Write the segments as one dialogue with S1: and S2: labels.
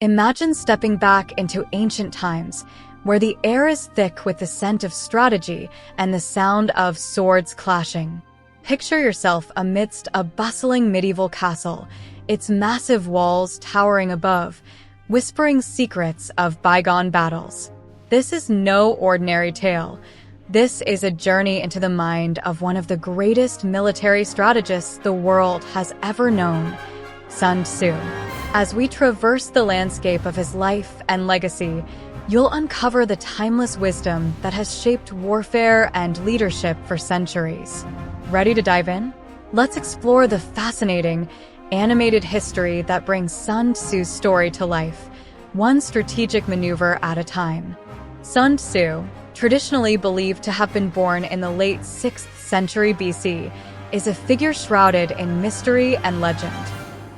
S1: Imagine stepping back into ancient times, where the air is thick with the scent of strategy and the sound of swords clashing. Picture yourself amidst a bustling medieval castle, its massive walls towering above, whispering secrets of bygone battles. This is no ordinary tale. This is a journey into the mind of one of the greatest military strategists the world has ever known, Sun Tzu. As we traverse the landscape of his life and legacy, you'll uncover the timeless wisdom that has shaped warfare and leadership for centuries. Ready to dive in? Let's explore the fascinating, animated history that brings Sun Tzu's story to life, one strategic maneuver at a time. Sun Tzu, traditionally believed to have been born in the late 6th century BC, is a figure shrouded in mystery and legend.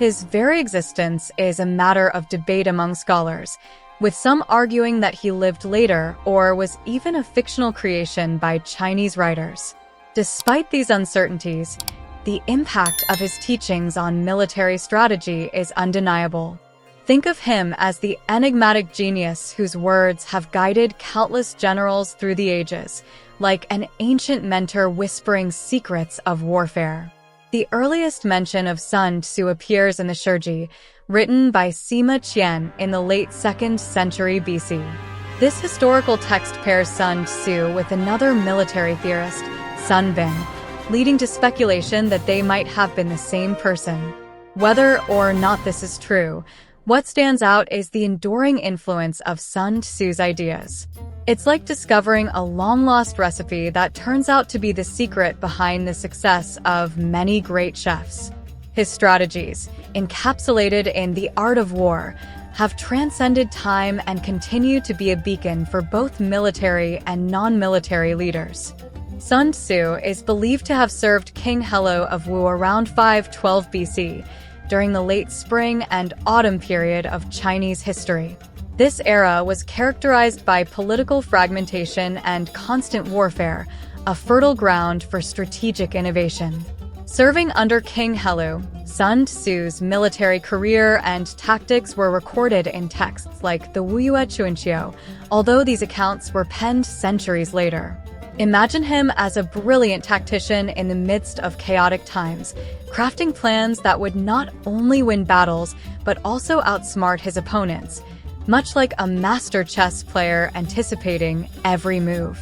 S1: His very existence is a matter of debate among scholars, with some arguing that he lived later or was even a fictional creation by Chinese writers. Despite these uncertainties, the impact of his teachings on military strategy is undeniable. Think of him as the enigmatic genius whose words have guided countless generals through the ages, like an ancient mentor whispering secrets of warfare. The earliest mention of Sun Tzu appears in the Shiji, written by Sima Qian in the late 2nd century BC. This historical text pairs Sun Tzu with another military theorist, Sun Bin, leading to speculation that they might have been the same person. Whether or not this is true, what stands out is the enduring influence of Sun Tzu's ideas. It's like discovering a long-lost recipe that turns out to be the secret behind the success of many great chefs. His strategies, encapsulated in the art of war, have transcended time and continue to be a beacon for both military and non-military leaders. Sun Tzu is believed to have served King Hello of Wu around 512 BC, during the late spring and autumn period of Chinese history. This era was characterized by political fragmentation and constant warfare, a fertile ground for strategic innovation. Serving under King Hello, Sun Tzu's military career and tactics were recorded in texts like the Wuyue Chuanqiu, although these accounts were penned centuries later. Imagine him as a brilliant tactician in the midst of chaotic times, crafting plans that would not only win battles, but also outsmart his opponents, much like a master chess player anticipating every move.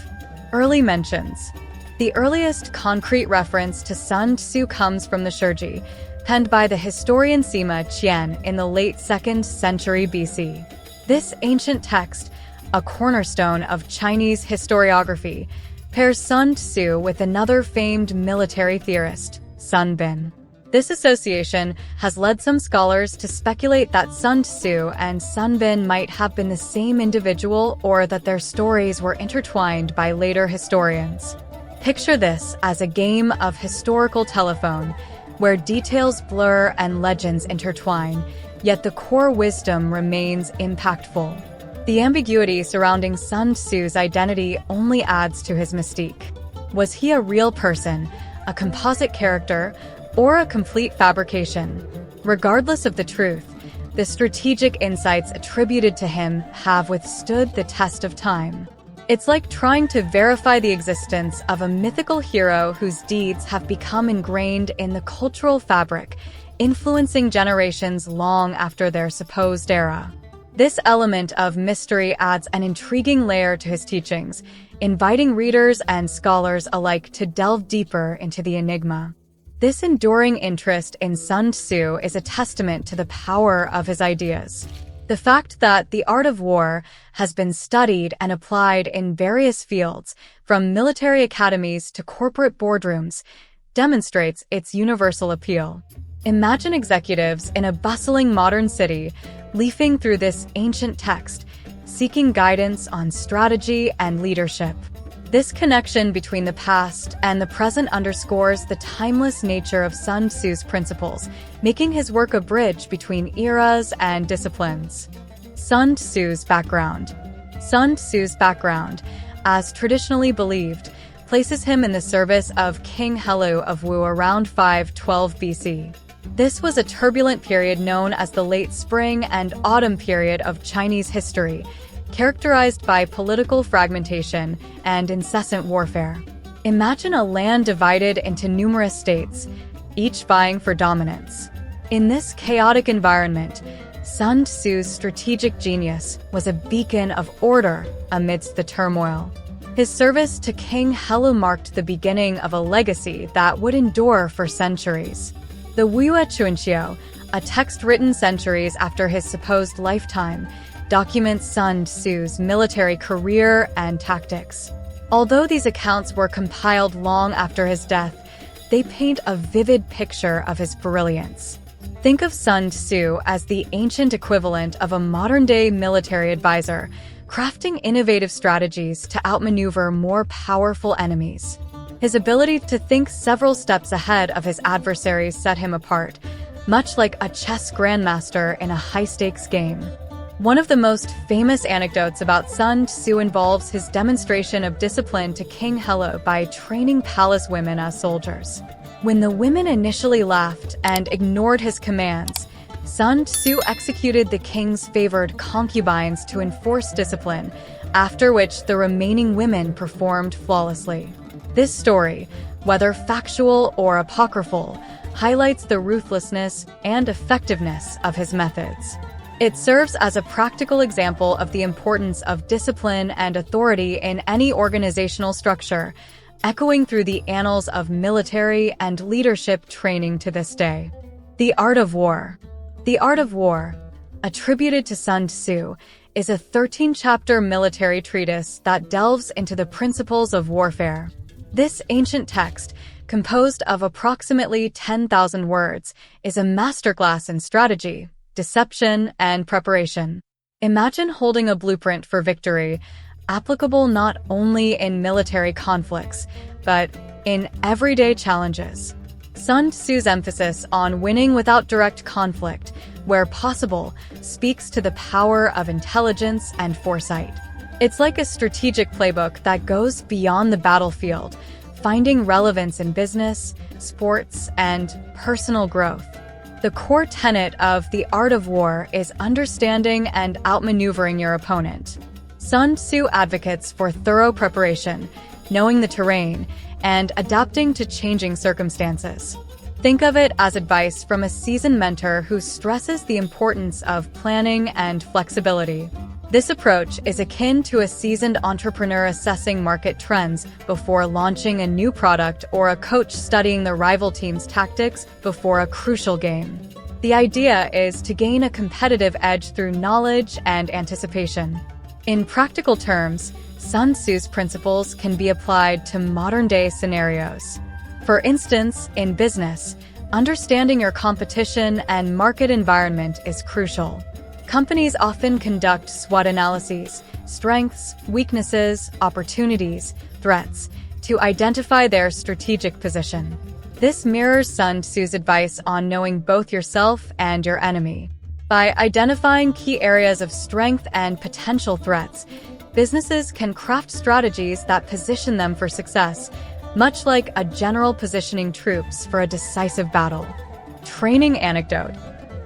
S1: Early mentions. The earliest concrete reference to Sun Tzu comes from the Shiji, penned by the historian Sima Qian in the late 2nd century BC. This ancient text, a cornerstone of Chinese historiography, pairs Sun Tzu with another famed military theorist, Sun Bin. This association has led some scholars to speculate that Sun Tzu and Sun Bin might have been the same individual or that their stories were intertwined by later historians. Picture this as a game of historical telephone, where details blur and legends intertwine, yet the core wisdom remains impactful. The ambiguity surrounding Sun Tzu's identity only adds to his mystique. Was he a real person, a composite character, or a complete fabrication? Regardless of the truth, the strategic insights attributed to him have withstood the test of time. It's like trying to verify the existence of a mythical hero whose deeds have become ingrained in the cultural fabric, influencing generations long after their supposed era. This element of mystery adds an intriguing layer to his teachings, inviting readers and scholars alike to delve deeper into the enigma. This enduring interest in Sun Tzu is a testament to the power of his ideas. The fact that the art of war has been studied and applied in various fields, from military academies to corporate boardrooms, demonstrates its universal appeal. Imagine executives in a bustling modern city leafing through this ancient text, seeking guidance on strategy and leadership. This connection between the past and the present underscores the timeless nature of Sun Tzu's principles, making his work a bridge between eras and disciplines. Sun Tzu's background. Sun Tzu's background, as traditionally believed, places him in the service of King Hello of Wu around 512 BC. This was a turbulent period known as the late spring and autumn period of Chinese history, characterized by political fragmentation and incessant warfare. Imagine a land divided into numerous states, each vying for dominance. In this chaotic environment, Sun Tzu's strategic genius was a beacon of order amidst the turmoil. His service to King Helu marked the beginning of a legacy that would endure for centuries. The Wuyue Chuanqiu, a text written centuries after his supposed lifetime, documents Sun Tzu's military career and tactics. Although these accounts were compiled long after his death, they paint a vivid picture of his brilliance. Think of Sun Tzu as the ancient equivalent of a modern-day military advisor, crafting innovative strategies to outmaneuver more powerful enemies. His ability to think several steps ahead of his adversaries set him apart, much like a chess grandmaster in a high-stakes game. One of the most famous anecdotes about Sun Tzu involves his demonstration of discipline to King Helu by training palace women as soldiers. When the women initially laughed and ignored his commands, Sun Tzu executed the king's favored concubines to enforce discipline, after which the remaining women performed flawlessly. This story, whether factual or apocryphal, highlights the ruthlessness and effectiveness of his methods. It serves as a practical example of the importance of discipline and authority in any organizational structure, echoing through the annals of military and leadership training to this day. The Art of War. The Art of War, attributed to Sun Tzu, is a 13-chapter military treatise that delves into the principles of warfare. This ancient text, composed of approximately 10,000 words, is a masterclass in strategy, deception, and preparation. Imagine holding a blueprint for victory, applicable not only in military conflicts, but in everyday challenges. Sun Tzu's emphasis on winning without direct conflict, where possible, speaks to the power of intelligence and foresight. It's like a strategic playbook that goes beyond the battlefield, finding relevance in business, sports, and personal growth. The core tenet of the art of war is understanding and outmaneuvering your opponent. Sun Tzu advocates for thorough preparation, knowing the terrain, and adapting to changing circumstances. Think of it as advice from a seasoned mentor who stresses the importance of planning and flexibility. This approach is akin to a seasoned entrepreneur assessing market trends before launching a new product or a coach studying the rival team's tactics before a crucial game. The idea is to gain a competitive edge through knowledge and anticipation. In practical terms, Sun Tzu's principles can be applied to modern-day scenarios. For instance, in business, understanding your competition and market environment is crucial. Companies often conduct SWOT analyses, strengths, weaknesses, opportunities, threats, to identify their strategic position. This mirrors Sun Tzu's advice on knowing both yourself and your enemy. By identifying key areas of strength and potential threats, businesses can craft strategies that position them for success, much like a general positioning troops for a decisive battle. Training anecdote.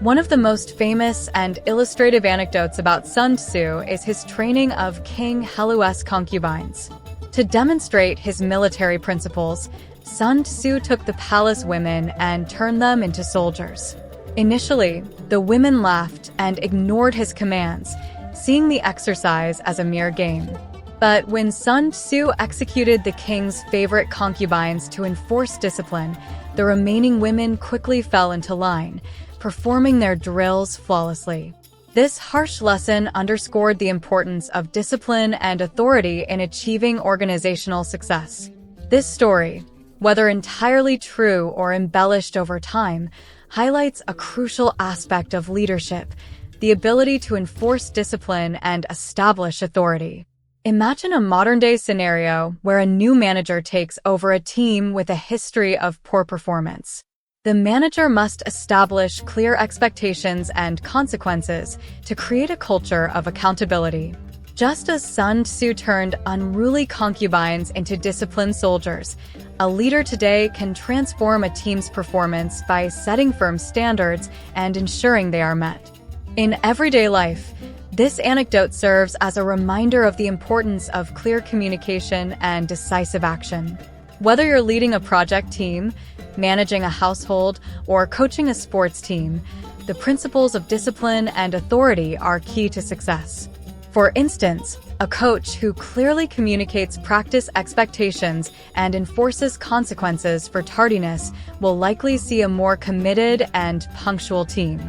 S1: One of the most famous and illustrative anecdotes about Sun Tzu is his training of King Helu's concubines. To demonstrate his military principles, Sun Tzu took the palace women and turned them into soldiers. Initially, the women laughed and ignored his commands, seeing the exercise as a mere game. But when Sun Tzu executed the king's favorite concubines to enforce discipline, the remaining women quickly fell into line, performing their drills flawlessly. This harsh lesson underscored the importance of discipline and authority in achieving organizational success. This story, whether entirely true or embellished over time, highlights a crucial aspect of leadership: the ability to enforce discipline and establish authority. Imagine a modern-day scenario where a new manager takes over a team with a history of poor performance. The manager must establish clear expectations and consequences to create a culture of accountability. Just as Sun Tzu turned unruly concubines into disciplined soldiers, a leader today can transform a team's performance by setting firm standards and ensuring they are met. In everyday life, this anecdote serves as a reminder of the importance of clear communication and decisive action. Whether you're leading a project team, managing a household, or coaching a sports team, the principles of discipline and authority are key to success. For instance, a coach who clearly communicates practice expectations and enforces consequences for tardiness will likely see a more committed and punctual team.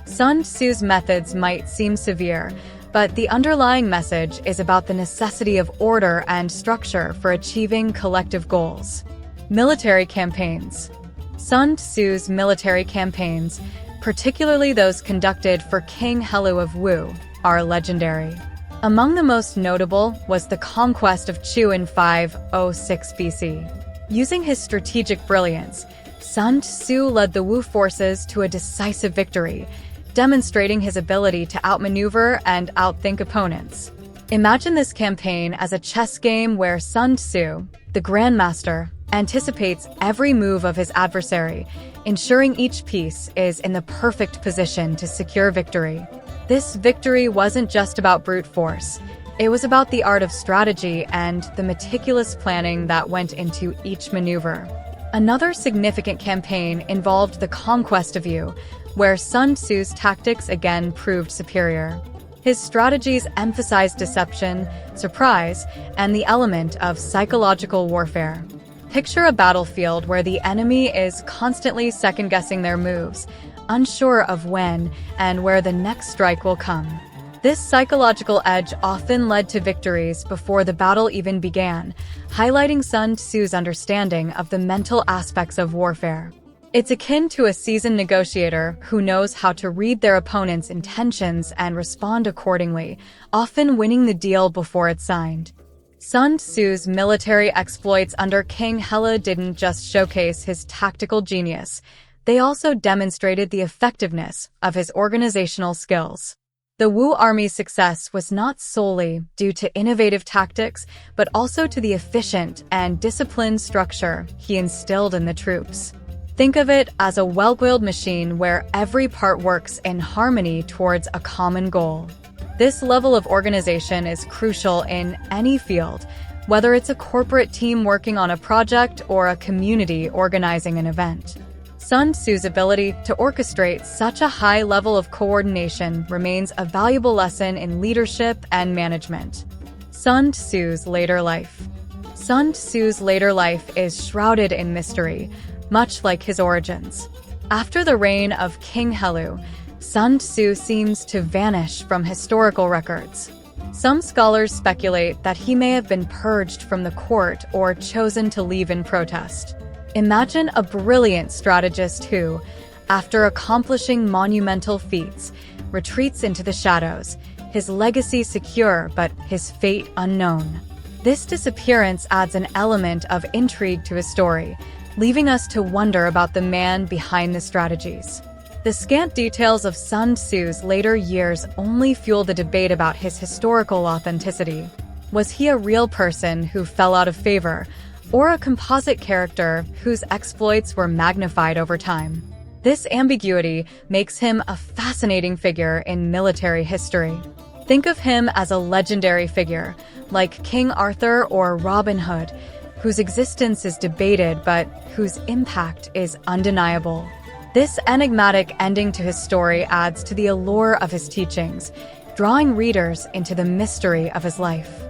S1: Sun Tzu's methods might seem severe, but the underlying message is about the necessity of order and structure for achieving collective goals. Military campaigns. Sun Tzu's military campaigns, particularly those conducted for King Helu of Wu, are legendary. Among the most notable was the conquest of Chu in 506 BC. Using his strategic brilliance, Sun Tzu led the Wu forces to a decisive victory, demonstrating his ability to outmaneuver and outthink opponents. Imagine this campaign as a chess game where Sun Tzu, the grandmaster, anticipates every move of his adversary, ensuring each piece is in the perfect position to secure victory. This victory wasn't just about brute force. It was about the art of strategy and the meticulous planning that went into each maneuver. Another significant campaign involved the conquest of Yu, where Sun Tzu's tactics again proved superior. His strategies emphasized deception, surprise, and the element of psychological warfare. Picture a battlefield where the enemy is constantly second-guessing their moves, unsure of when and where the next strike will come. This psychological edge often led to victories before the battle even began, highlighting Sun Tzu's understanding of the mental aspects of warfare. It's akin to a seasoned negotiator who knows how to read their opponent's intentions and respond accordingly, often winning the deal before it's signed. Sun Tzu's military exploits under King Hela didn't just showcase his tactical genius, they also demonstrated the effectiveness of his organizational skills. The Wu army's success was not solely due to innovative tactics, but also to the efficient and disciplined structure he instilled in the troops. Think of it as a well-oiled machine where every part works in harmony towards a common goal. This level of organization is crucial in any field, whether it's a corporate team working on a project or a community organizing an event. Sun Tzu's ability to orchestrate such a high level of coordination remains a valuable lesson in leadership and management. Sun Tzu's later life. Sun Tzu's later life is shrouded in mystery, much like his origins. After the reign of King Helu, Sun Tzu seems to vanish from historical records. Some scholars speculate that he may have been purged from the court or chosen to leave in protest. Imagine a brilliant strategist who, after accomplishing monumental feats, retreats into the shadows, his legacy secure but his fate unknown. This disappearance adds an element of intrigue to his story, leaving us to wonder about the man behind the strategies. The scant details of Sun Tzu's later years only fuel the debate about his historical authenticity. Was he a real person who fell out of favor, or a composite character whose exploits were magnified over time? This ambiguity makes him a fascinating figure in military history. Think of him as a legendary figure, like King Arthur or Robin Hood, whose existence is debated but whose impact is undeniable. This enigmatic ending to his story adds to the allure of his teachings, drawing readers into the mystery of his life.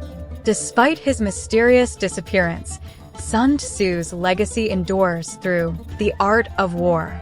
S1: Despite his mysterious disappearance, Sun Tzu's legacy endures through the art of war.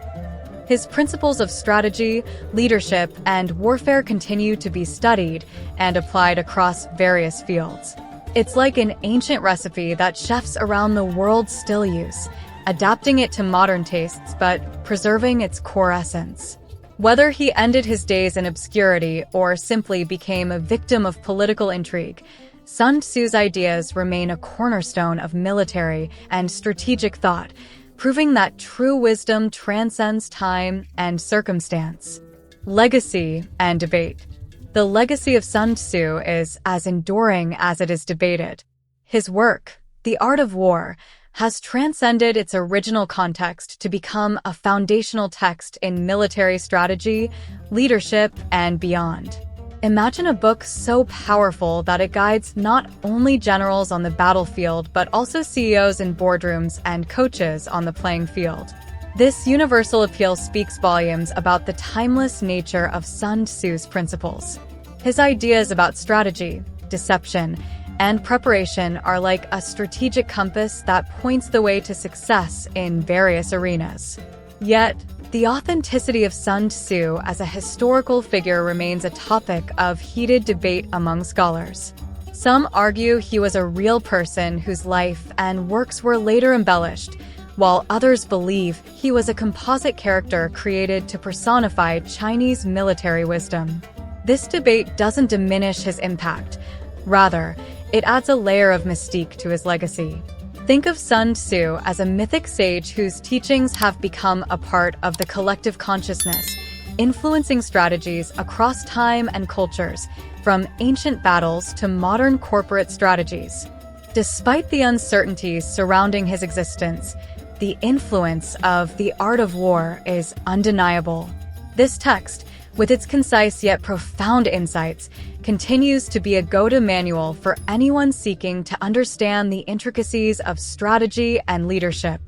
S1: His principles of strategy, leadership, and warfare continue to be studied and applied across various fields. It's like an ancient recipe that chefs around the world still use, adapting it to modern tastes but preserving its core essence. Whether he ended his days in obscurity or simply became a victim of political intrigue, Sun Tzu's ideas remain a cornerstone of military and strategic thought, proving that true wisdom transcends time and circumstance. Legacy and debate. The legacy of Sun Tzu is as enduring as it is debated. His work, The Art of War, has transcended its original context to become a foundational text in military strategy, leadership, and beyond. Imagine a book so powerful that it guides not only generals on the battlefield but also CEOs in boardrooms and coaches on the playing field. This universal appeal speaks volumes about the timeless nature of Sun Tzu's principles. His ideas about strategy, deception, and preparation are like a strategic compass that points the way to success in various arenas. Yet, the authenticity of Sun Tzu as a historical figure remains a topic of heated debate among scholars. Some argue he was a real person whose life and works were later embellished, while others believe he was a composite character created to personify Chinese military wisdom. This debate doesn't diminish his impact. Rather, it adds a layer of mystique to his legacy. Think of Sun Tzu as a mythic sage whose teachings have become a part of the collective consciousness, influencing strategies across time and cultures, from ancient battles to modern corporate strategies. Despite the uncertainties surrounding his existence, the influence of The Art of War is undeniable. This text, with its concise yet profound insights, continues to be a go-to manual for anyone seeking to understand the intricacies of strategy and leadership.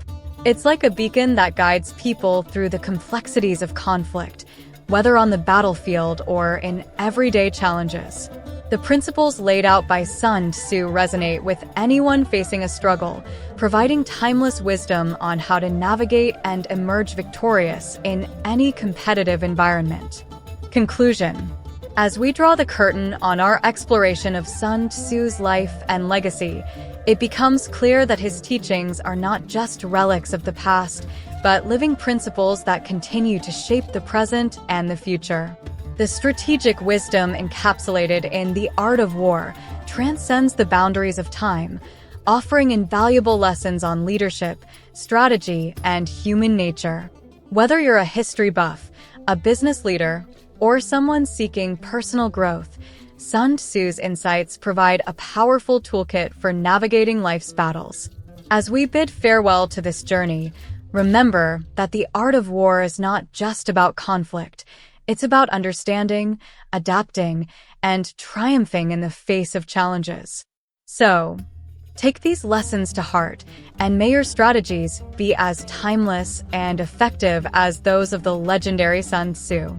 S1: It's like a beacon that guides people through the complexities of conflict, whether on the battlefield or in everyday challenges. The principles laid out by Sun Tzu resonate with anyone facing a struggle, providing timeless wisdom on how to navigate and emerge victorious in any competitive environment. Conclusion. As we draw the curtain on our exploration of Sun Tzu's life and legacy, it becomes clear that his teachings are not just relics of the past, but living principles that continue to shape the present and the future. The strategic wisdom encapsulated in The Art of War transcends the boundaries of time, offering invaluable lessons on leadership, strategy, and human nature. Whether you're a history buff, a business leader, or someone seeking personal growth, Sun Tzu's insights provide a powerful toolkit for navigating life's battles. As we bid farewell to this journey, remember that the art of war is not just about conflict. It's about understanding, adapting, and triumphing in the face of challenges. So, take these lessons to heart, and may your strategies be as timeless and effective as those of the legendary Sun Tzu.